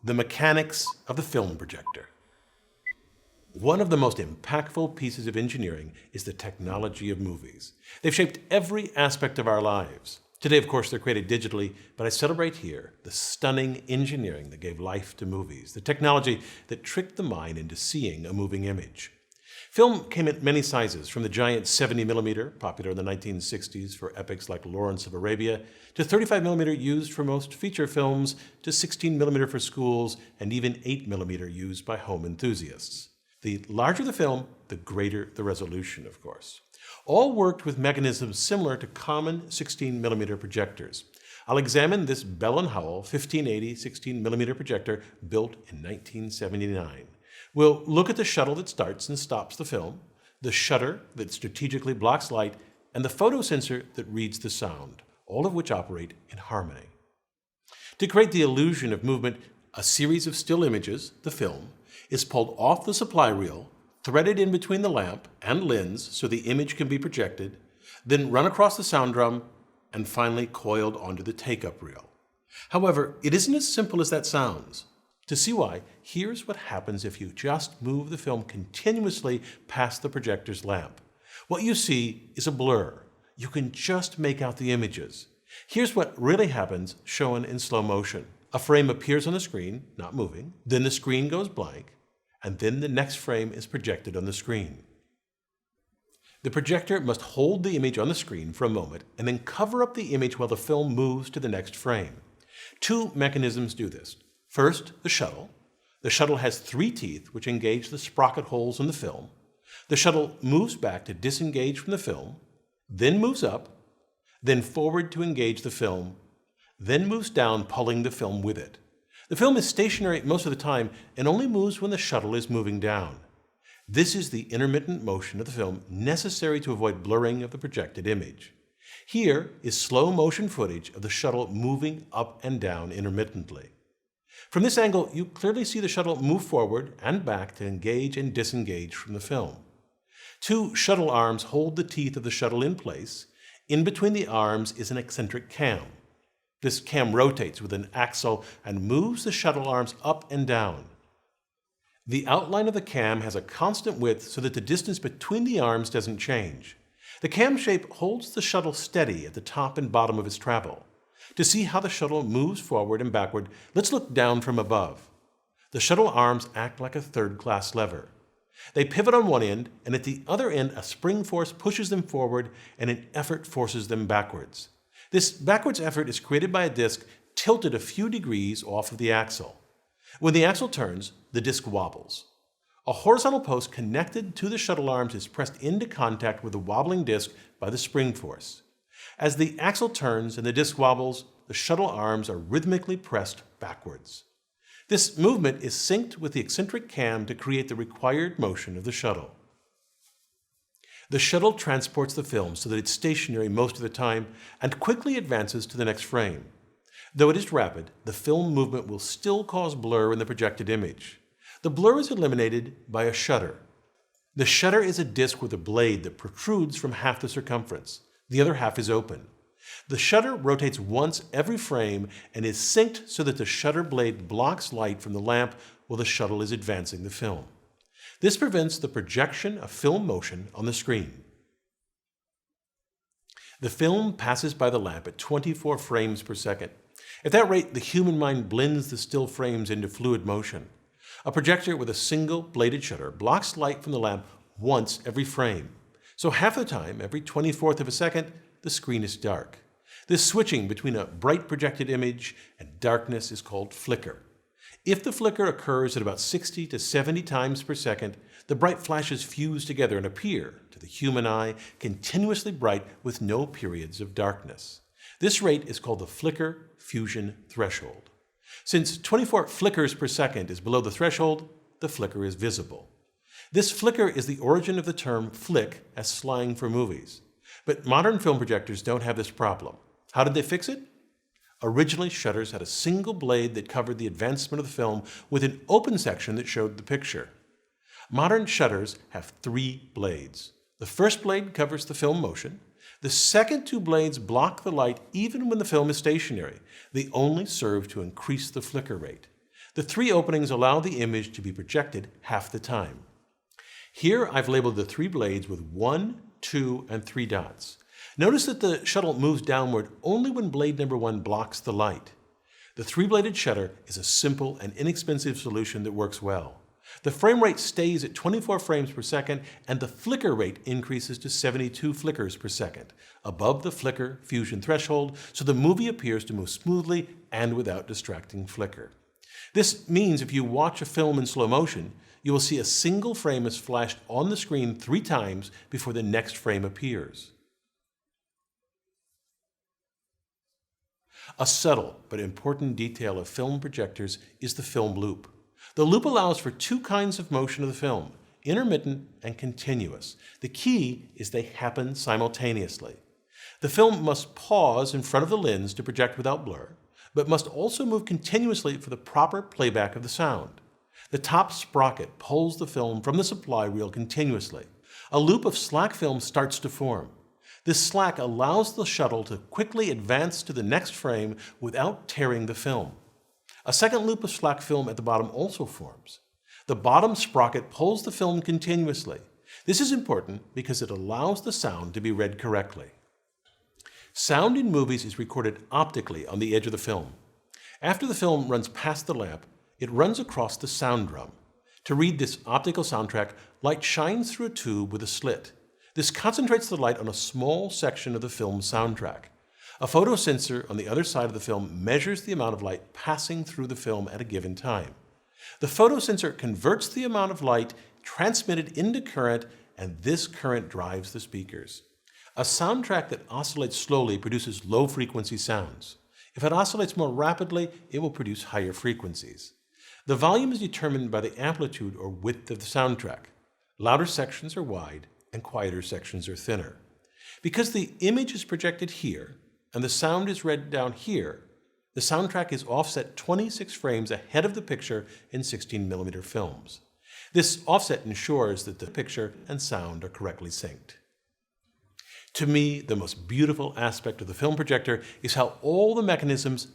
The mechanics of the film projector. One of the most impactful pieces of engineering is the technology of movies. They've shaped every aspect of our lives. Today, of course, they're created digitally, but I celebrate here the stunning engineering that gave life to movies, the technology that tricked the mind into seeing a moving image. Film came in many sizes, from the giant 70mm, popular in the 1960s for epics like Lawrence of Arabia, to 35mm used for most feature films, to 16mm for schools, and even 8mm used by home enthusiasts. The larger the film, the greater the resolution, of course. All worked with mechanisms similar to common 16mm projectors. I'll examine this Bell & Howell 1580 16mm projector built in 1979. We'll look at the shuttle that starts and stops the film, the shutter that strategically blocks light, and the photosensor that reads the sound, all of which operate in harmony. To create the illusion of movement, a series of still images, the film, is pulled off the supply reel, threaded in between the lamp and lens so the image can be projected, then run across the sound drum, and finally coiled onto the take-up reel. However, it isn't as simple as that sounds. To see why, here's what happens if you just move the film continuously past the projector's lamp. What you see is a blur. You can just make out the images. Here's what really happens shown in slow motion. A frame appears on the screen, not moving, then the screen goes blank, and then the next frame is projected on the screen. The projector must hold the image on the screen for a moment and then cover up the image while the film moves to the next frame. Two mechanisms do this. First, the shuttle. The shuttle has 3 teeth which engage the sprocket holes in the film. The shuttle moves back to disengage from the film, then moves up, then forward to engage the film, then moves down, pulling the film with it. The film is stationary most of the time and only moves when the shuttle is moving down. This is the intermittent motion of the film necessary to avoid blurring of the projected image. Here is slow motion footage of the shuttle moving up and down intermittently. From this angle, you clearly see the shuttle move forward and back to engage and disengage from the film. 2 shuttle arms hold the teeth of the shuttle in place. In between the arms is an eccentric cam. This cam rotates with an axle and moves the shuttle arms up and down. The outline of the cam has a constant width so that the distance between the arms doesn't change. The cam shape holds the shuttle steady at the top and bottom of its travel. To see how the shuttle moves forward and backward, let's look down from above. The shuttle arms act like a third-class lever. They pivot on one end, and at the other end, a spring force pushes them forward and an effort forces them backwards. This backwards effort is created by a disc tilted a few degrees off of the axle. When the axle turns, the disc wobbles. A horizontal post connected to the shuttle arms is pressed into contact with the wobbling disc by the spring force. As the axle turns and the disc wobbles, the shuttle arms are rhythmically pressed backwards. This movement is synced with the eccentric cam to create the required motion of the shuttle. The shuttle transports the film so that it's stationary most of the time and quickly advances to the next frame. Though it is rapid, the film movement will still cause blur in the projected image. The blur is eliminated by a shutter. The shutter is a disc with a blade that protrudes from half the circumference. The other half is open. The shutter rotates once every frame and is synced so that the shutter blade blocks light from the lamp while the shuttle is advancing the film. This prevents the projection of film motion on the screen. The film passes by the lamp at 24 frames per second. At that rate, the human mind blends the still frames into fluid motion. A projector with a single bladed shutter blocks light from the lamp once every frame. So half the time, every 24th of a second, the screen is dark. This switching between a bright projected image and darkness is called flicker. If the flicker occurs at about 60 to 70 times per second, the bright flashes fuse together and appear, to the human eye, continuously bright with no periods of darkness. This rate is called the flicker fusion threshold. Since 24 flickers per second is below the threshold, the flicker is visible. This flicker is the origin of the term flick as slang for movies. But modern film projectors don't have this problem. How did they fix it? Originally, shutters had a single blade that covered the advancement of the film with an open section that showed the picture. Modern shutters have 3 blades. The first blade covers the film motion. The second 2 blades block the light even when the film is stationary. They only serve to increase the flicker rate. The three openings allow the image to be projected half the time. Here I've labeled the three blades with 1, 2, and 3 dots. Notice that the shuttle moves downward only when blade number 1 blocks the light. The three-bladed shutter is a simple and inexpensive solution that works well. The frame rate stays at 24 frames per second, and the flicker rate increases to 72 flickers per second, above the flicker fusion threshold, so the movie appears to move smoothly and without distracting flicker. This means if you watch a film in slow motion, you will see a single frame is flashed on the screen 3 times before the next frame appears. A subtle but important detail of film projectors is the film loop. The loop allows for 2 kinds of motion of the film, intermittent and continuous. The key is they happen simultaneously. The film must pause in front of the lens to project without blur, but must also move continuously for the proper playback of the sound. The top sprocket pulls the film from the supply reel continuously. A loop of slack film starts to form. This slack allows the shuttle to quickly advance to the next frame without tearing the film. A second loop of slack film at the bottom also forms. The bottom sprocket pulls the film continuously. This is important because it allows the sound to be read correctly. Sound in movies is recorded optically on the edge of the film. After the film runs past the lamp, it runs across the sound drum. To read this optical soundtrack, light shines through a tube with a slit. This concentrates the light on a small section of the film's soundtrack. A photosensor on the other side of the film measures the amount of light passing through the film at a given time. The photosensor converts the amount of light transmitted into current, and this current drives the speakers. A soundtrack that oscillates slowly produces low-frequency sounds. If it oscillates more rapidly, it will produce higher frequencies. The volume is determined by the amplitude or width of the soundtrack. Louder sections are wide, and quieter sections are thinner. Because the image is projected here, and the sound is read down here, the soundtrack is offset 26 frames ahead of the picture in 16mm films. This offset ensures that the picture and sound are correctly synced. To me, the most beautiful aspect of the film projector is how all the mechanisms